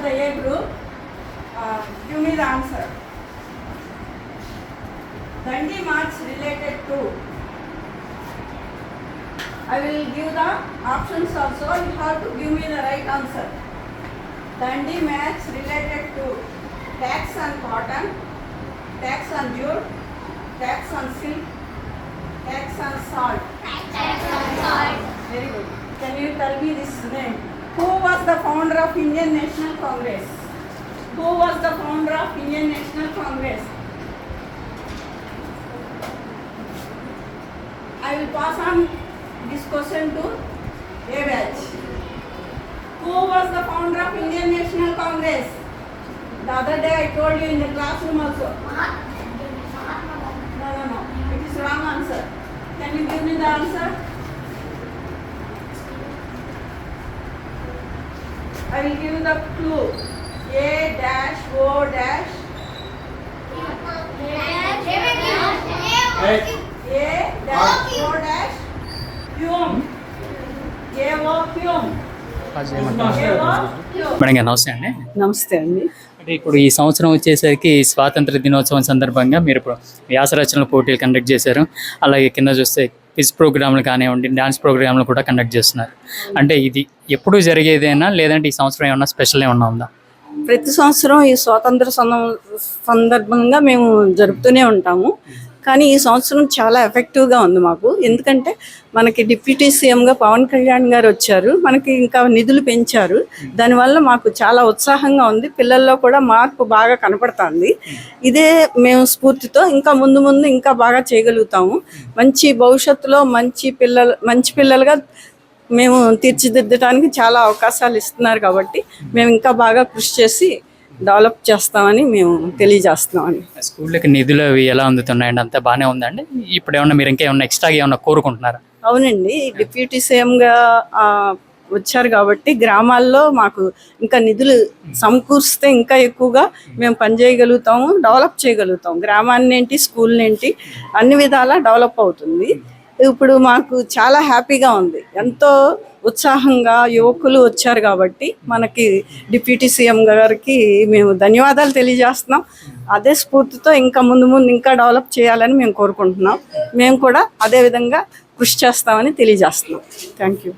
the A group, give me the answer. Dandi march related to. I will give the options also. You have to give me the right answer. Dandi match related to tax on cotton, tax on jute, tax on silk, tax on salt. Tax on salt. Very good. Can you tell me this name? Who was the founder of Indian National Congress? Who was the founder of Indian National Congress? I will pass on this question to A batch. Who was the founder of Indian National Congress? The other day I told you in the classroom also. No. It is wrong answer. Can you give me the answer? I will give you the clue. A dash O dash. A dash O dash. Hume. A-O Hume. Madam గారు నమస్తే అండి. నమస్తే అండి. అంటే ఇప్పుడు ఈ సంవత్సరం వచ్చేసరికి స్వాతంత్ర దినోత్సవం సందర్భంగా మీరు ఇప్పుడు వ్యాస రచనల పోటీలు కండక్ట్ చేశారు. అలాగే కింద చూస్తే క్విజ్ ప్రోగ్రాంలు కానివ్వండి, డాన్స్ ప్రోగ్రాంలు కూడా కండక్ట్ చేస్తున్నారు. అంటే ఇది ఎప్పుడు జరిగేదేనా లేదంటే ఈ సంవత్సరం ఏమన్నా స్పెషల్ ఏమన్నా ఉందా? ప్రతి సంవత్సరం ఈ స్వాతంత్ర సందర్భంగా మేము జరుపుతూనే ఉంటాము. కానీ ఈ సంవత్సరం చాలా ఎఫెక్టివ్గా ఉంది మాకు. ఎందుకంటే మనకి డిప్యూటీ సీఎంగా పవన్ కళ్యాణ్ గారు వచ్చారు, మనకి ఇంకా నిధులు పెంచారు. దానివల్ల మాకు చాలా ఉత్సాహంగా ఉంది. పిల్లల్లో కూడా మార్పు బాగా కనపడుతుంది. ఇదే మేము స్ఫూర్తితో ఇంకా ముందు ఇంకా బాగా చేయగలుగుతాము. మంచి భవిష్యత్తులో మంచి పిల్లలుగా మేము తీర్చిదిద్దడానికి చాలా అవకాశాలు ఇస్తున్నారు. కాబట్టి మేము ఇంకా బాగా కృషి చేసి డెవలప్ చేస్తామని మేము తెలియజేస్తున్నామని. స్కూళ్ళకి నిధులు అవి ఎలా అందుతున్నాయండి? అంతా బాగానే ఉందండి? ఇప్పుడు ఏమన్నా మీరు ఇంకేమన్నా ఎక్స్ట్రాగా ఏమన్నా కోరుకుంటున్నారా? అవునండి, డిప్యూటీ సీఎంగా వచ్చారు కాబట్టి గ్రామాల్లో మాకు ఇంకా నిధులు సమకూరిస్తే ఇంకా ఎక్కువగా మేము పనిచేయగలుగుతాము, డెవలప్ చేయగలుగుతాం. గ్రామాన్ని ఏంటి, స్కూల్ని ఏంటి, అన్ని విధాలా డెవలప్ అవుతుంది. ఇప్పుడు మాకు చాలా హ్యాపీగా ఉంది. ఎంతో ఉత్సాహంగా యువకులు వచ్చారు కాబట్టి మనకి డిప్యూటీ సీఎం గారికి మేము ధన్యవాదాలు తెలియజేస్తున్నాం. అదే స్ఫూర్తితో ఇంకా ముందు ఇంకా డెవలప్ చేయాలని మేము కోరుకుంటున్నాం. మేము కూడా అదే విధంగా కృషి చేస్తామని తెలియజేస్తున్నాం. Thank you.